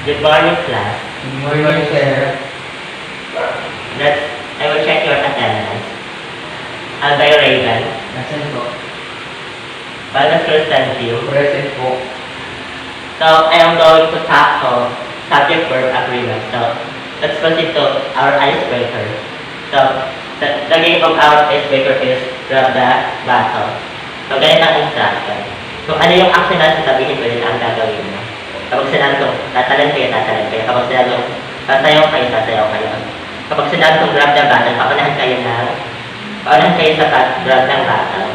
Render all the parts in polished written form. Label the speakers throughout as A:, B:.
A: Good morning, class.
B: Good morning, sir.
A: I will check your attendance. Albay Raven,
B: Nasaan po?
A: Baldassar Sanju.
B: Present po.
A: So, I am going to tackle subject-verb agreement. So, let's proceed to our icebreaker. So, the game of our icebreaker is grab the battle. So, ganyan ang instruction. Kung ano yung action na sasabihin ko yun ang gagawin mo. Kapag sinabi kong tatalent kayo. Kapag sinabi kong sasayaw kayo. Kapag sinabi kong grab the battle, paunahan kayo sa grab ng battle.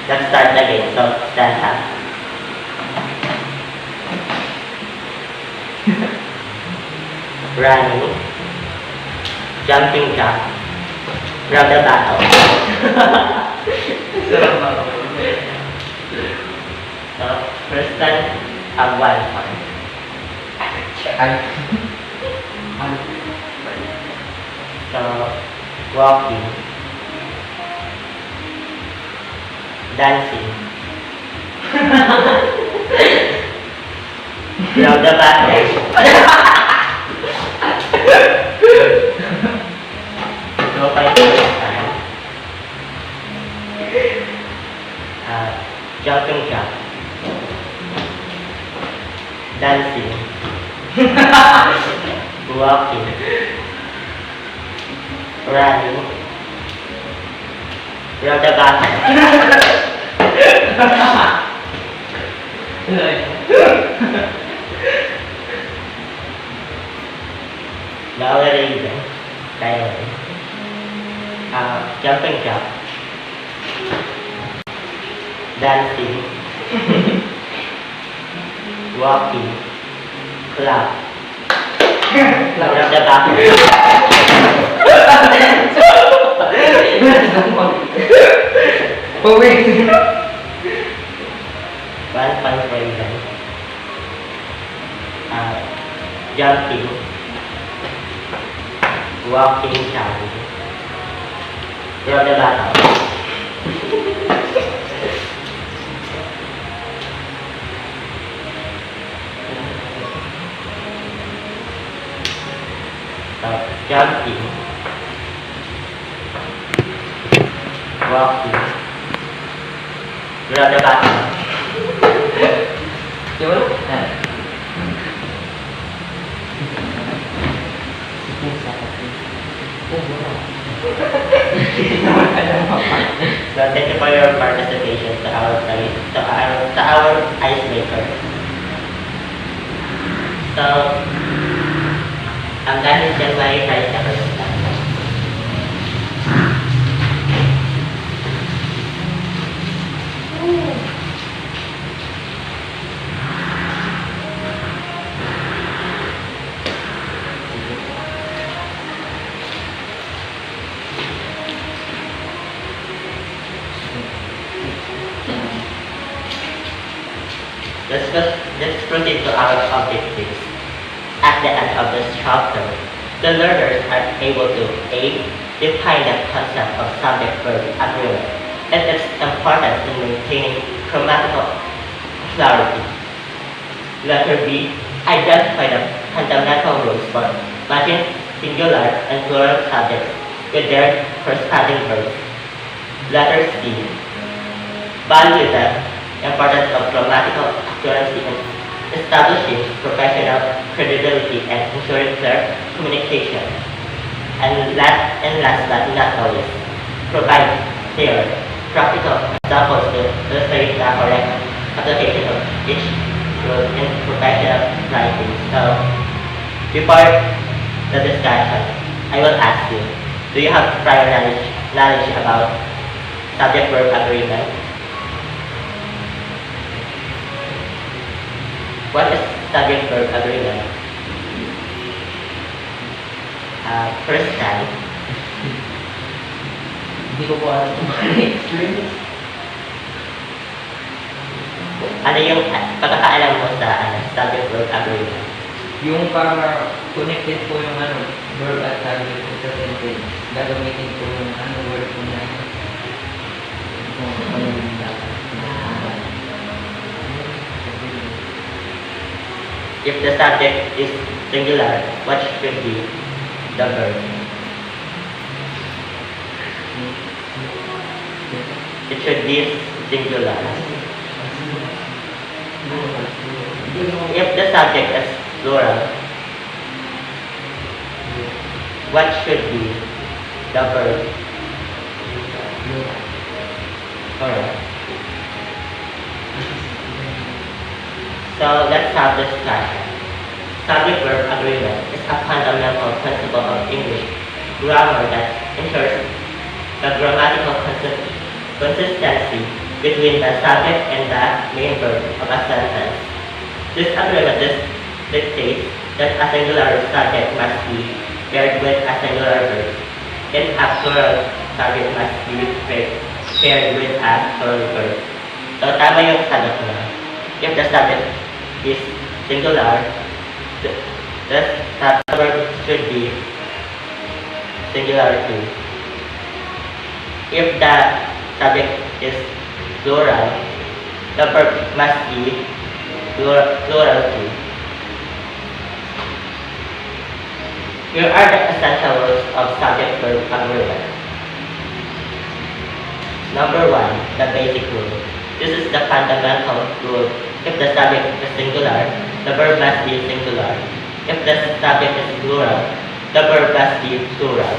A: Let's start the game. So, stand up. Running. Jumping jack. Grab the battle. So, first time, have 1 point. So, walking. Dancing. Grab the battle. So, 5 time. Jumping jack. Dancing. Walking. Running. Grab the battle. Bawal rin. Kaya rin. Jumping jack. Dancing. Walking. Clap. Grab the battle.
B: Wait.
A: 1 point for you guys. Jumping. Walking, shouting. Grab the battle. So, jumping. Walking. Grab the battle.
B: Yun?
A: So, thank you for your participation sa our icebreaker. So, dahil dyan may price na kayo. Let's proceed to our objectives. At the end of this chapter, the learners are able to A. Define the concept of subject-verb agreement and its importance in maintaining grammatical clarity. Letter B. Identify the fundamental rules for matching singular and plural subjects with their corresponding verbs. Letter C. Value the importance of grammatical accuracy in establishing professional credibility and ensuring clear communication. And last but not least, provide clear, practical examples to illustrate the correct application of each rule in professional writing. So, before the discussion, I will ask you, do you have prior knowledge about subject-verb agreement? What is subject-verb agreement? First time.
B: Hindi ko po alam kung explain.
A: Ano yung pagkakaalam mo sa subject-verb agreement?
B: Yung para connected po yung verb at subject po sa sentence. Gagamitin po yung word po na kung ano yung dapat.
A: If the subject is singular, what should be the verb? It should be singular. If the subject is plural, what should be the verb? Correct. So let's have discussion. Subject-verb agreement is a fundamental principle of English grammar that ensures the grammatical consistency between the subject and the main verb of a sentence. This agreement dictates that a singular subject must be paired with a singular verb, and a plural subject must be paired with a plural verb. So tama yung sagot niya. If the subject is singular, the verb should be singular too. If the subject is plural, the verb must be plural too. Here are the essential rules of subject-verb agreement. Number 1, the basic rule. This is the fundamental rule. If the subject is singular, the verb must be singular. If the subject is plural, the verb must be plural.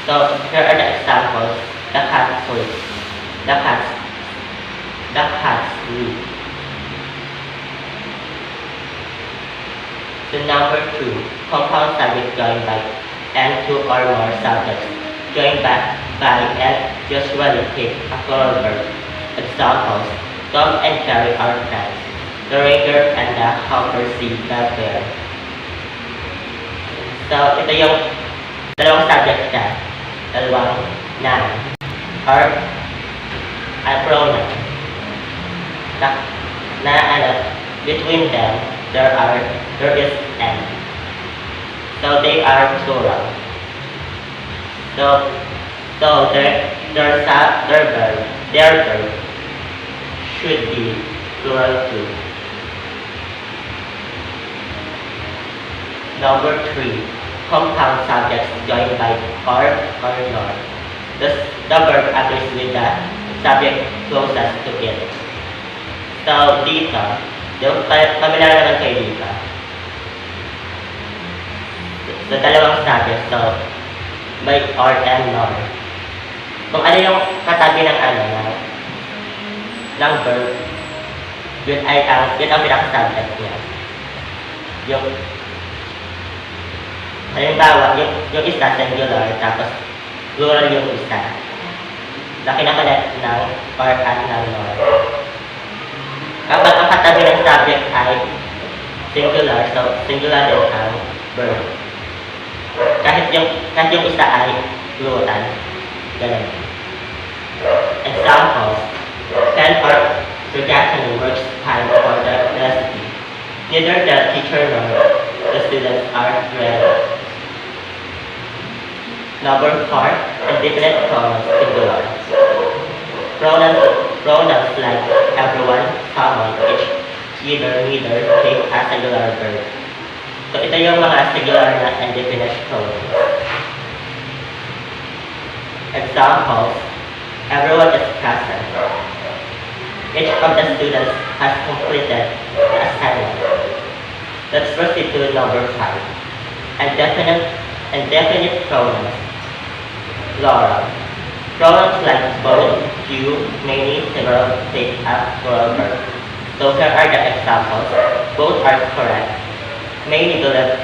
A: So here are the examples. The cat sleeps. The cat sleeps. So number 2, compound subject joined by and two or more subjects joined by and usually take a plural verb. Examples: Tom and Jerry are friends. The ranger and the hopper see the bear. So ito yung dalawang subject niya, dalawang noun or a pronoun. Between them there is and. So they are plural. So their verb should be plural too. Number 3, compound subjects joined by or not. The verb agrees with the subject closest to it. So dito, pamilyar naman kayo dito. So dalawang subject, so by or and nor. Kung ano yung katabi ng ng verb, yun ang pinaka-subject niya. Yung halimbawa, yung isa singular, tapos plural yung isa. Na kinakonect ng or at ng nor. Kapag ang katabi ng subject ay singular, so singular din ang verb. Kahit yung isa ay plural. Ganun. Examples: pen or projection works fine for the recipe. Neither the teacher nor the students are ready. Number 4, indefinite pronouns singular. Pronouns like everyone, someone, each, either, neither, take a singular verb. So ito yung mga singular na indefinite pronouns. Examples: everyone is present. Each of the students has completed the assignment. Let's proceed to number 5. Indefinite pronouns. Plural. Pronouns like both, few, many, several take a plural verb. So here are the examples. Both are correct. Many believe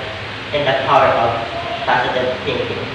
A: in the power of positive thinking.